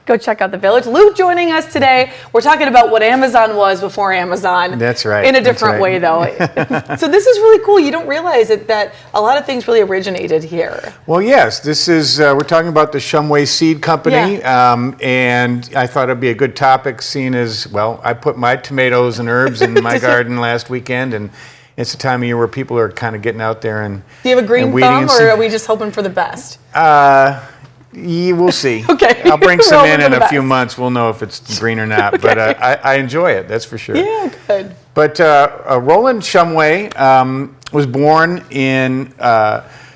Go check out the Village. Luke joining us today. We're talking about what Amazon was before Amazon. That's right. In a different way, though. So this is really cool. You don't realize that a lot of things really originated here. Well, yes. This is, we're talking about the Shumway Seed Company. And I thought it'd be a good topic, seeing as, well, I put my tomatoes and herbs in my garden last weekend, and it's a time of year where people are kind of getting out there and do you have a green thumb, or are we just hoping for the best? We'll see. Okay. I'll bring some in a few months. We'll know if it's green or not. Okay. But I enjoy it, that's for sure. Yeah, good. But Roland Shumway was born in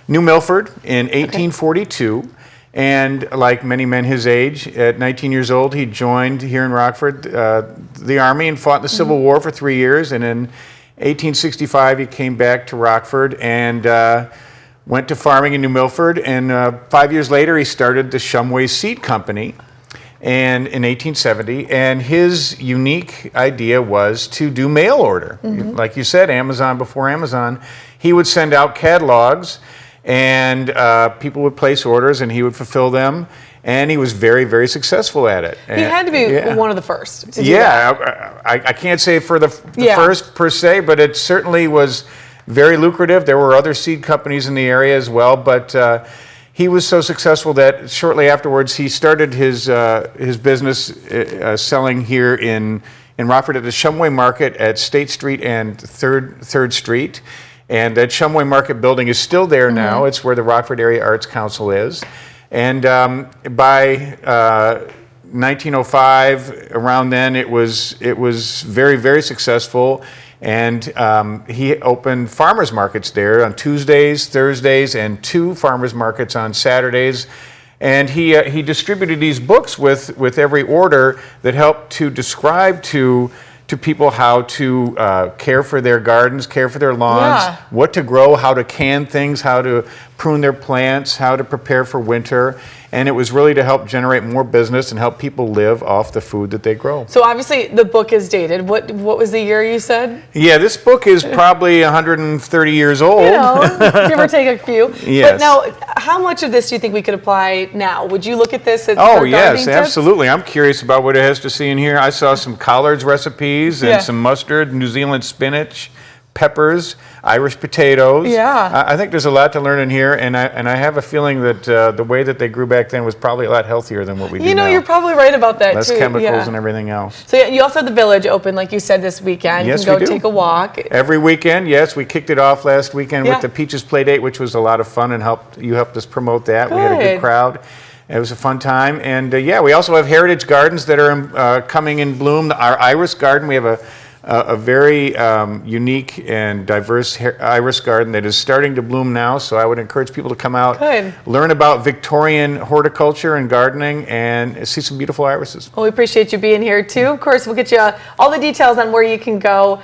New Milford in 1842. And like many men his age, at 19 years old, he joined here in Rockford the Army and fought in the Civil War for 3 years. And in 1865, he came back to Rockford and went to farming in New Milford, and 5 years later he started the Shumway Seed Company and in 1870, and his unique idea was to do mail order. Like you said, Amazon before Amazon. He would send out catalogs, and people would place orders and he would fulfill them, and he was very, very successful at it. He had to be one of the first to do that. I can't say for the first per se, but it certainly was very lucrative. There were other seed companies in the area as well, but he was so successful that shortly afterwards he started his business selling here in Rockford at the Shumway Market at State Street and 3rd Street. And that Shumway Market building is still there now. It's where the Rockford Area Arts Council is. And by 1905, around then, it was very, very successful. And he opened farmers markets there on Tuesdays, Thursdays, and 2 farmers markets on Saturdays. And he distributed these books with every order that helped to describe to people how to care for their gardens, care for their lawns, what to grow, how to can things, how to prune their plants, how to prepare for winter. And it was really to help generate more business and help people live off the food that they grow. So obviously the book is dated. What was the year you said? Yeah, this book is probably 130 years old. You know, give or take a few. Yes. But now, how much of this do you think we could apply now? Would you look at this as yes, absolutely. I'm curious about what it has to see in here. I saw some collards recipes and some mustard, New Zealand spinach, peppers, Irish potatoes. Yeah. I think there's a lot to learn in here, and I have a feeling that the way that they grew back then was probably a lot healthier than what we do now. You know, you're probably right about that, Less too. chemicals and everything else. So you also have the Village open, like you said, this weekend. Yes, you can go we do. take a walk. Every weekend, yes. We kicked it off last weekend with the Peaches Play Date, which was a lot of fun, and you helped us promote that. Good. We had a good crowd. It was a fun time. And we also have heritage gardens that are coming in bloom. Our iris garden, we have a very unique and diverse iris garden that is starting to bloom now. So I would encourage people to come out, learn about Victorian horticulture and gardening, and see some beautiful irises. Well, we appreciate you being here too. Of course, we'll get you all the details on where you can go.